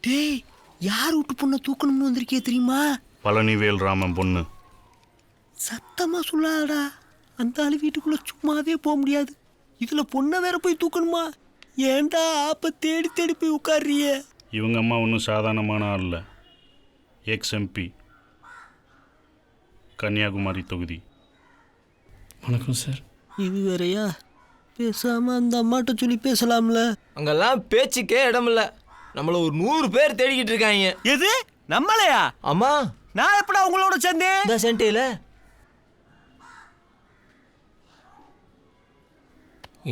டேய், யார் வீட்டு பொண்ணை தூக்கணும்னு வந்திருக்கே தெரியுமா? பழனிவேல் ராமன் பொண்ணு. சத்தமா சொல்லாதடா. அந்த ஆளு வீட்டுக்குள்ள சும்மாவே போக முடியாது. இதுல பொண்ணை வேற போய் தூக்கணுமா? ஏன்டா ஆப்ப தேடி தேடி போய் உட்கார்றிய? இவங்க அம்மா ஒன்றும் சாதாரணமான ஆள் இல்லை. எக்ஸ்எம்பி, கன்னியாகுமரி தொகுதி. வணக்கம் சார். இது வேறையா? பேசாம அந்த அம்மாட்ட சொல்லி பேசலாம்ல. அங்கெல்லாம் பேச்சுக்கே இடமில்ல. நம்மள ஒரு 100 பேர் தேடிக்கிட்டு இருக்காங்க. எது நம்மளையா? அம்மா, நான் எப்படா உங்களோட சேர்ந்தேன்? இந்த சென்டையில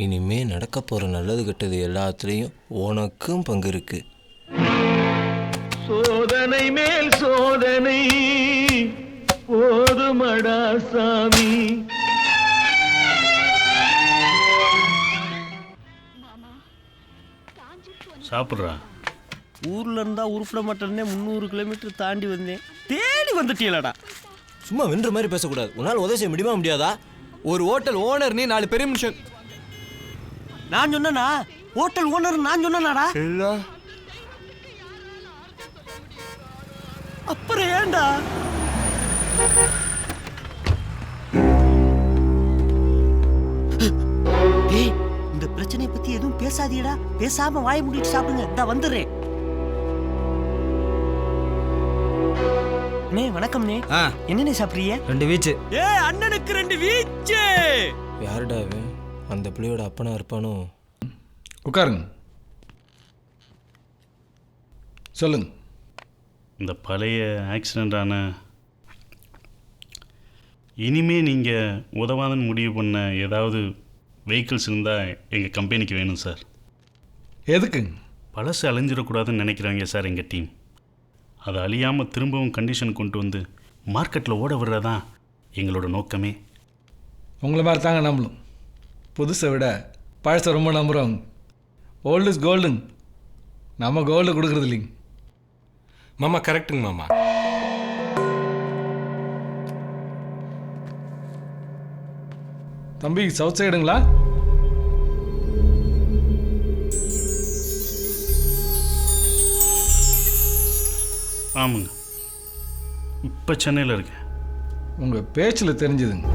இனிமே நடக்க போற நல்லது கெட்டது எல்லாத்துலேயும் உனக்கும் பங்கு இருக்கு. சோதனை மேல் சோதனை போதுமடா சாமி. சாப்பிட்றா. ஊர்ல இருந்தா உருப்பிட மாட்டேன்னே 300 கிலோமீட்டர் தாண்டி வந்தேன். தேடி வந்துட்டீங்களடா. சும்மா வென்ற மாதிரி பேசக்கூடாது. உன்னால் உதவி செய்ய முடியுமா முடியாதா? ஒரு ஹோட்டல் ஓனர் நீ 4 பெரிய மனுஷன். நான் சொன்னா ஹோட்டல் ஓனர் நான் சொன்னாடா. அப்புறம் ஏன்டா? டேய், இந்த பிரச்சனையை பத்தி எதுவும் பேசாதீடா. பேசாம வாயை மூடிட்டு சாப்பிடுங்க. இந்த வந்துடுறேன். அண்ணே வணக்கம்ண்ணே. என்னண்ணே சாப்பிட்றீங்க? 2 வீச்சு. அண்ணனுக்கு 2 வீச்சு. யாருடா அவன்? அந்த பிள்ளையோட அப்பனா இருப்பானோ? உட்காருங்க, சொல்லுங்க. இந்த பழைய ஆக்சிடெண்ட்டான இனிமே நீங்கள் உதவாதன்னு முடிவு பண்ண ஏதாவது வெஹிக்கிள்ஸ் இருந்தால் எங்கள் கம்பெனிக்கு வேணும் சார். எதுக்குங்க? பழசு அழிஞ்சிடக்கூடாதுன்னு நினைக்கிறாங்க சார் எங்கள் டீம். அதை அழியாமல் திரும்பவும் கண்டிஷன் கொண்டு வந்து மார்க்கெட்டில் ஓட விடுறதான் எங்களோட நோக்கமே. உங்களை மாதிரி தாங்க நம்மளும். புதுசை விட பழசை ரொம்ப நம்புகிறவங்க. Old is கோல்டுங்க. நம்ம கோல்டு கொடுக்குறது இல்லைங்க. மாமா கரெக்டுங்க மாமா. தம்பி சவுத் சைடுங்களா? ஆமாங்க, இப்போ சென்னையில் இருக்கேன். உங்கள் பேச்சில் தெரிஞ்சுதுங்க.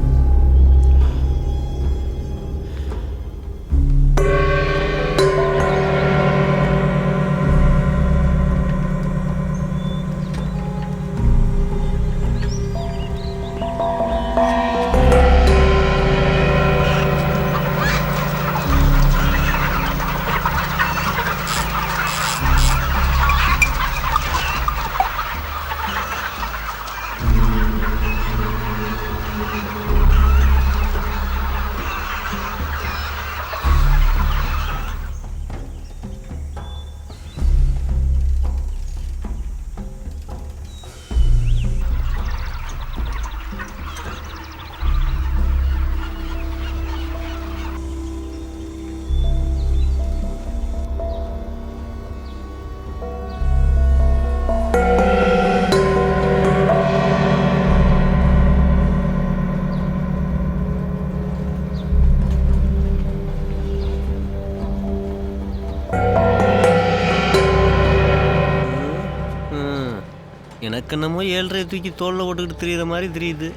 எனக்கு என்னமோ 7.5 தூக்கி தோல்ல ஓட்டுக்கிட்டு தெரியுற மாதிரி தெரியுது.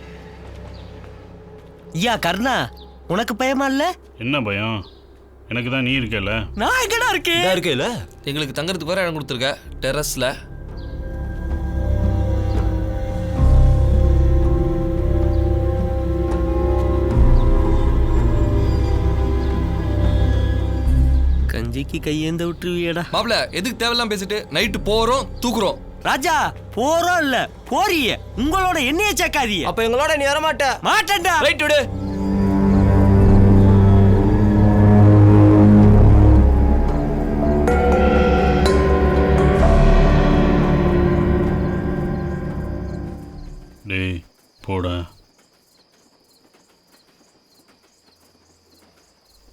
ஐயா கர்ணா, உனக்கு பயமா இல்ல? என்ன பயம்? எனக்கு தான் நீ இருக்கல. நான் எங்கடா இருக்கேன்? இருக்கேல, எங்களுக்கு தங்கறதுக்கு வேற இடம் கொடுத்துருக்க டெரஸ்ல. கஞ்சிக்கு கையேந்த விட்டுருவியடா. மாப்ள எதுக்கு தேவையெல்லாம் பேசிட்டு நைட்டு போறோம் தூக்குறோம். ராஜா போறோம் இல்ல போறிய, உங்களோட எண்ணெயை சேர்க்காதீங்க. அப்ப எங்களோட நீ வர மாட்ட? மாட்டேன்டா. ரைட் விடு. டேய் போடா.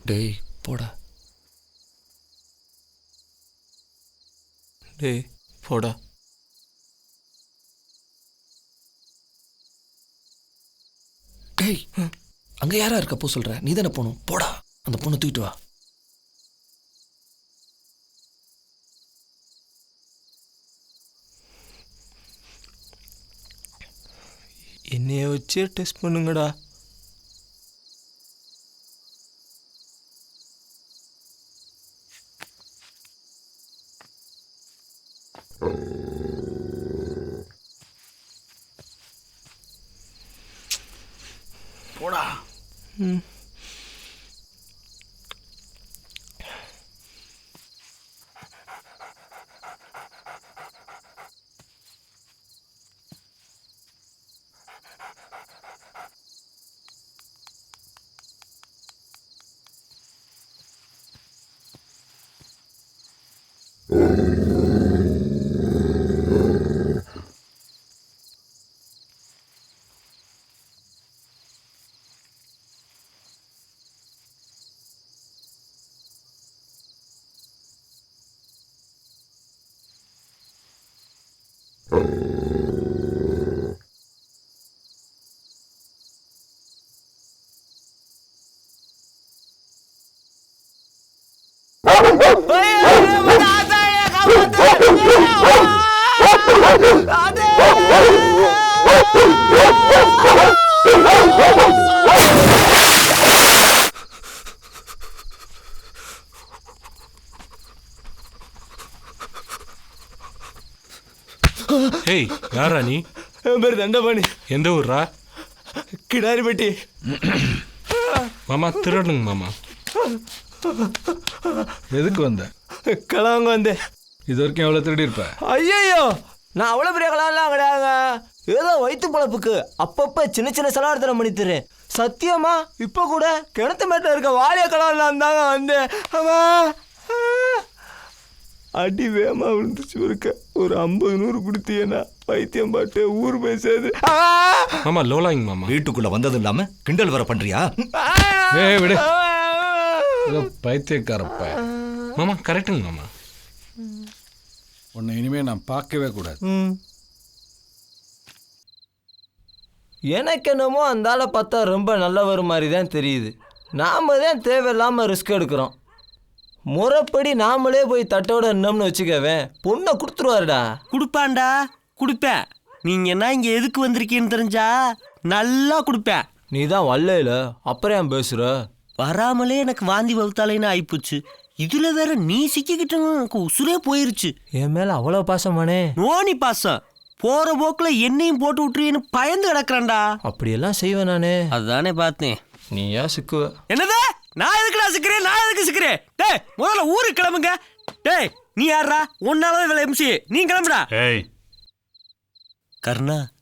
டேய் போடா. டேய் போடா. டேய் அங்க யாரா இருக்க போ சொல்ற? நீ தானே போகணும். போடா, அந்த பொண்ணை தூக்கிட்டு வா. வச்சே டெஸ்ட் பண்ணுங்கடா. போடா. ஏய் யாரா நீ? என் பேர் தண்டபாணி. எந்த ஊர்ரா? கிடாரிப்பட்டி. மாமா திருடனுங்க மாமா. எதுக்கு வந்த? கலாங்க வந்தேன். இது வரைக்கும் எவ்வளோ திருடி இருப்ப? ஐயோ, நான் அவ்வளோ பெரிய கலாம்லாம் கிடையாதுங்க. ஏதோ வயிற்று பழப்புக்கு அப்பப்போ சின்ன சின்ன செலவார்த்தனம் பண்ணி தரேன். சத்தியமா இப்போ கூட கிணத்து மேட்டில் இருக்க வாலிய கலாம்லாம் தாங்க வந்தேன். ஆமா, அடி வேமா விழுந்துச்சு. இருக்க ஒரு 50-100 கொடுத்தீங்கன்னா வைத்தியம் பாட்டு ஊர் போய் சேது. மாமா லோலாங்க மாமா. வீட்டுக்குள்ள வந்ததும் இல்லாம கிண்டல் வர பண்றியா? ஏய் விடு, ஏதோ பைத்தியக்காரப்ப. மாமா கரெக்டுங்க மாமா. உன்னை இனிமே நான் பார்க்கவே கூடாது. எனக்கு என்னமோ அந்த ஆளை பார்த்தா ரொம்ப நல்லவர் மாதிரி தான் தெரியுது. நாம் தான் தேவையில்லாமல் ரிஸ்க் எடுக்கிறோம். முறைப்படி நாமளே போய் தட்டோட இருந்தோம்னு வச்சுக்கவேன், பொண்ணை கொடுத்துருவாருடா. கொடுப்பான்டா, கொடுப்பேன். நீங்க என்ன இங்க எதுக்கு வந்திருக்கீன்னு தெரிஞ்சா நல்லா கொடுப்பேன். நீ தான் வரல, அப்புறம் ஏன் பேசுற? வராமலே எனக்கு வாந்தி வகுத்தாலேன்னு ஆயிப்போச்சு. இதுல வேற நீ சிக்கிக்கிட்டு எனக்கு உசுரே போயிருச்சு. என் மேல அவ்வளோ பாசமானே? நோனி பாசம். போற போக்குல என்னையும் போட்டு விட்டுருவேன்னு பயந்து கிடக்குறான்டா. அப்படியெல்லாம் செய்வேன் நானே. அதுதானே பார்த்தேன். நீ ஏன் சிக்குவ? என்னது? நான் எதுக்குடா சிக்கிறேன்? நான் எதுக்கு சிக்கிறேன்? டேய் முதல்ல ஊருக்கு கிளம்புங்க. டேய் நீ யாரா? உன்னாலதான் இவ்வளவு எம்சி. நீ கிளம்புடா. ஏய்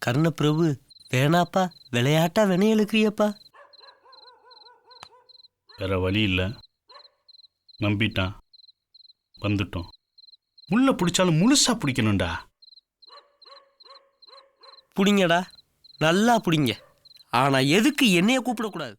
கர்ண பிரபு வேணாப்பா, விளையாட்டா வினைய இழுக்கிறியப்பா. வேற வழி இல்லை, நம்பிட்டான், வந்துட்டோம். முள்ள பிடிச்சாலும் முழுசா பிடிக்கணும்டா. புடிங்கடா, நல்லா புடிங்க. ஆனா எதுக்கு என்னைய கூப்பிடக்கூடாது?